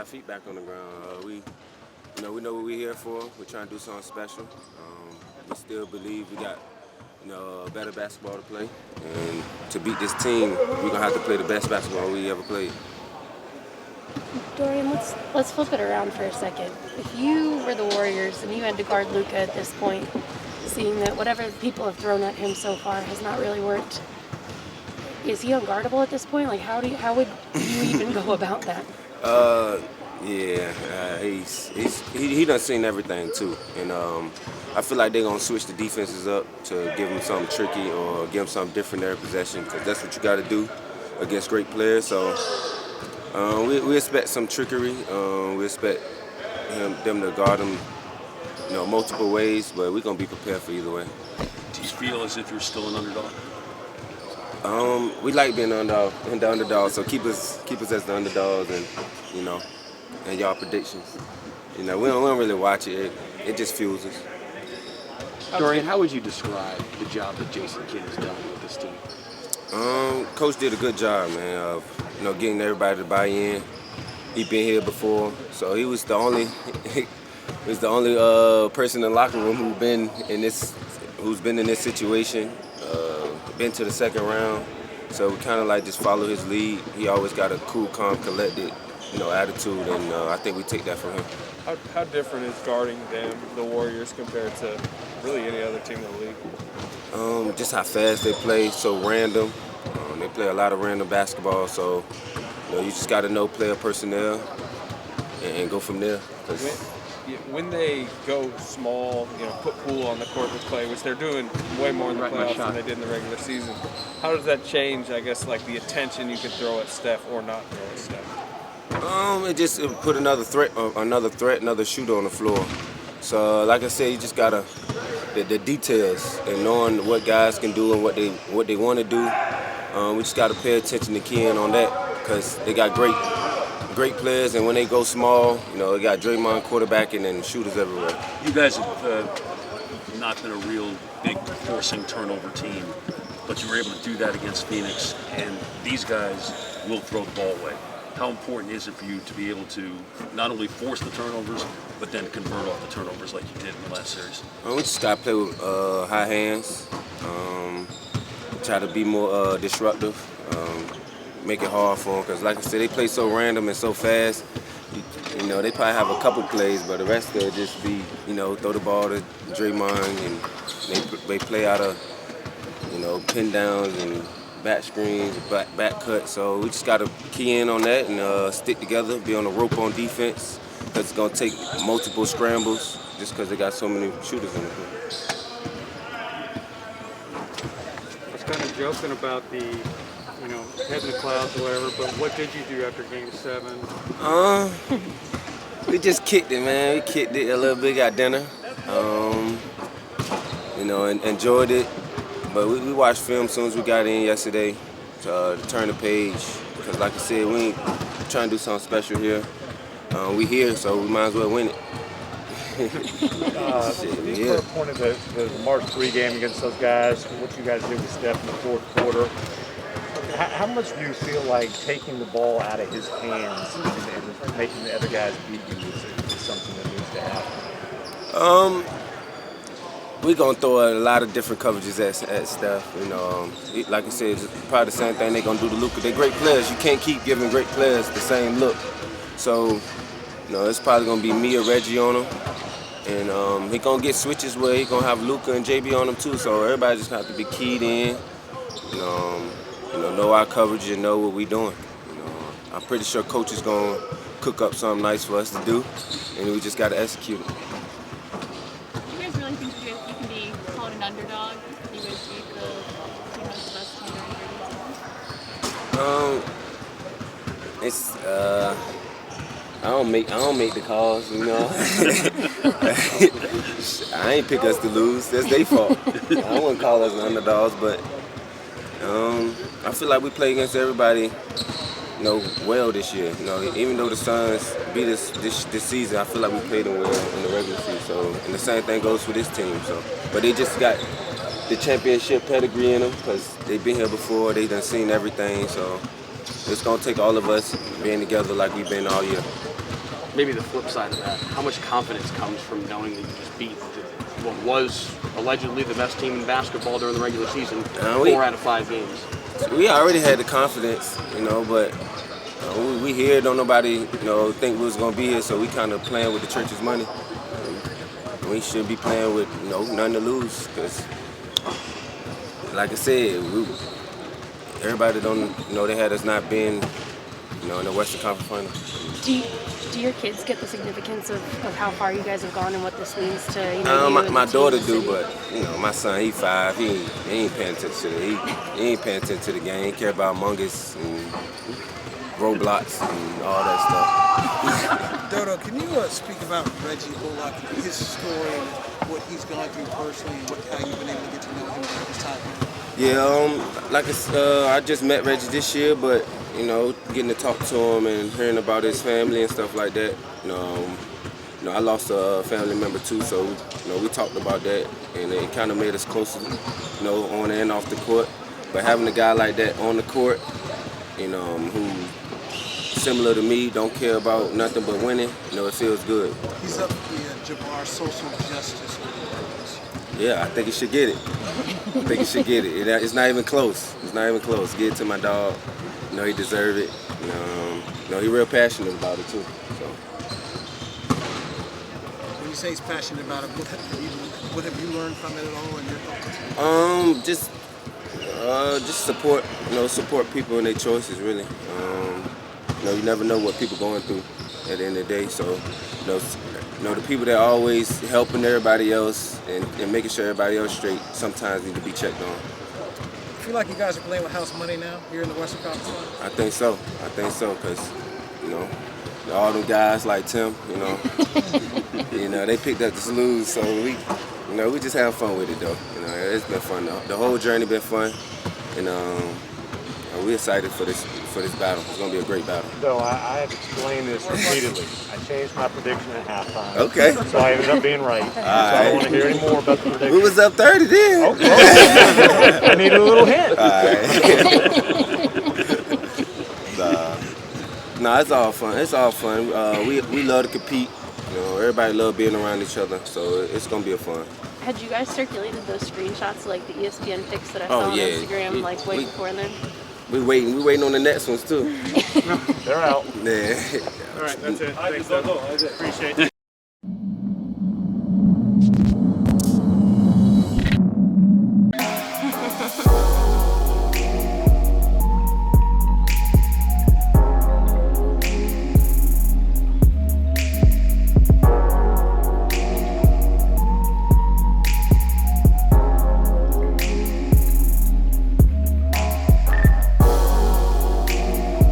feet back on the ground. We know what we're here for. We're trying to do something special. We still believe we got better basketball to play, and to beat this team, we're gonna have to play the best basketball we ever played. Dorian, let's flip it around for a second. If you were the Warriors and you had to guard Luka at this point, seeing that whatever people have thrown at him so far has not really worked, is he unguardable at this point? Like, how would you even go about that? He done seen everything too, and I feel like they're gonna switch the defenses up to give him something tricky or give him something different every possession, because that's what you got to do against great players. So we expect some trickery. We expect them to guard him, multiple ways, but we're gonna be prepared for either way. Do you feel as if you're still an underdog? We like being the underdog, so keep us as the underdogs, and and y'all predictions. We don't really watch it. It just fuels us. Dorian, how would you describe the job that Jason Kidd has done with this team? Coach did a good job, man, of getting everybody to buy in. He'd been here before, so he was the only person in the locker room who's been in this situation, been to the second round. So we kind of like just follow his lead. He always got a cool, calm, collected, attitude, and I think we take that from him. How different is guarding the Warriors compared to really any other team in the league? Just how fast they play, so random. They play a lot of random basketball, so you just got to know player personnel and go from there. When they go small, put Poole on the court to play, which they're doing way more in the playoffs than they did in the regular season, how does that change, I guess, like the attention you can throw at Steph or not throw at Steph? It put another another shooter on the floor. So, like I said, you just gotta the details and knowing what guys can do and what they want to do. We just gotta pay attention to keying on that, because they got great players, and when they go small, they got Draymond quarterbacking and shooters everywhere. You guys have not been a real big forcing turnover team, but you were able to do that against Phoenix, and these guys will throw the ball away. How important is it for you to be able to not only force the turnovers, but then convert off the turnovers like you did in the last series? We just got to play with high hands, try to be more disruptive, make it hard for them, because like I said, they play so random and so fast. They probably have a couple plays, but the rest of it just be, throw the ball to Draymond, and they play out of, pin downs and back screens, back cuts. So we just got to key in on that and stick together, be on the rope on defense, because it's going to take multiple scrambles just because they got so many shooters in the team. I was kind of joking about the, head in the clouds or whatever, but what did you do after Game 7? We just kicked it, man. We kicked it a little bit, got dinner, and enjoyed it. But we watched film as soon as we got in yesterday to turn the page. Because like I said, we ain't trying to do something special here. We here, so we might as well win it. You were a point of the March 3 game against those guys, what you guys did with Steph in the fourth quarter. How much do you feel like taking the ball out of his hands and making the other guys beat you is something that needs to happen? We're going to throw a lot of different coverages at Steph. Like I said, it's probably the same thing they're going to do to Luka. They're great players. You can't keep giving great players the same look. So, it's probably going to be me or Reggie on him. And he's going to get switches where he's going to have Luka and JB on him too. So everybody just have to be keyed in. Know our coverage and know what we're doing. I'm pretty sure Coach is going to cook up something nice for us to do, and we just got to execute it. Do you guys really think you can be called an underdog? You guys beat the team that's the best team during I don't make the calls, I ain't pick us to lose. That's their fault. I wouldn't call us underdogs, but I feel like we play against everybody, well this year. Even though the Suns beat us this season, I feel like we played them well in the regular season. So, and the same thing goes for this team. So, but they just got the championship pedigree in them because they've been here before. They done seen everything. So, it's gonna take all of us being together like we've been all year. maybe the flip side of that, how much confidence comes from knowing that you just beat what was allegedly the best team in basketball during the regular season, 4 out of 5 games? We already had the confidence, but we here. Don't nobody, think we was gonna be here. So we kind of playing with the church's money. We should be playing with, nothing to lose. Cause, like I said, everybody they had us not been, in the Western Conference Final. Do your kids get the significance of how far you guys have gone and what this means to you and my the daughter team, do, city? but my son, he 5. He ain't paying attention to he ain't paying attention to the game. He care about Among Us and Roblox and all that stuff. Dodo, can you speak about Reggie Bullock, his story, and what he's gone through personally, and how you've been able to get to know him during this time? Yeah, I just met Reggie this year, but getting to talk to him and hearing about his family and stuff like that. I lost a family member too, so we talked about that, and it kind of made us closer, on and off the court. But having a guy like that on the court, who similar to me, don't care about nothing but winning, it feels good. He's up the Jabbar Social Justice Awards. Yeah, I think he should get it. It's not even close. Get it to my dog. He deserve it. He real passionate about it too. So. When you say he's passionate about it, what have you learned from it at all in your thoughts? Just support. Support people and their choices. Really. You never know what people going through at the end of the day. So, the people that are always helping everybody else and making sure everybody else straight sometimes need to be checked on. Feel like you guys are playing with house money now here in the Western Conference Finals? I think so, because all them guys like Tim, they picked up the lose, so we just have fun with it though. It's been fun though. The whole journey been fun, and we're excited for this battle. It's gonna be a great battle. So I have explained this repeatedly. I changed my prediction at halftime. Okay. So I ended up being right. So I don't want to hear any more about the prediction. We was up 30 then. Okay. I needed a little hint. All right. No, it's all fun. We love to compete. Everybody love being around each other. So it's gonna be fun. Had you guys circulated those screenshots, like the ESPN pics that I saw on Instagram, way before then? We waiting on the next ones too. They're out. Yeah. All right, that's it. Thanks, Appreciate it.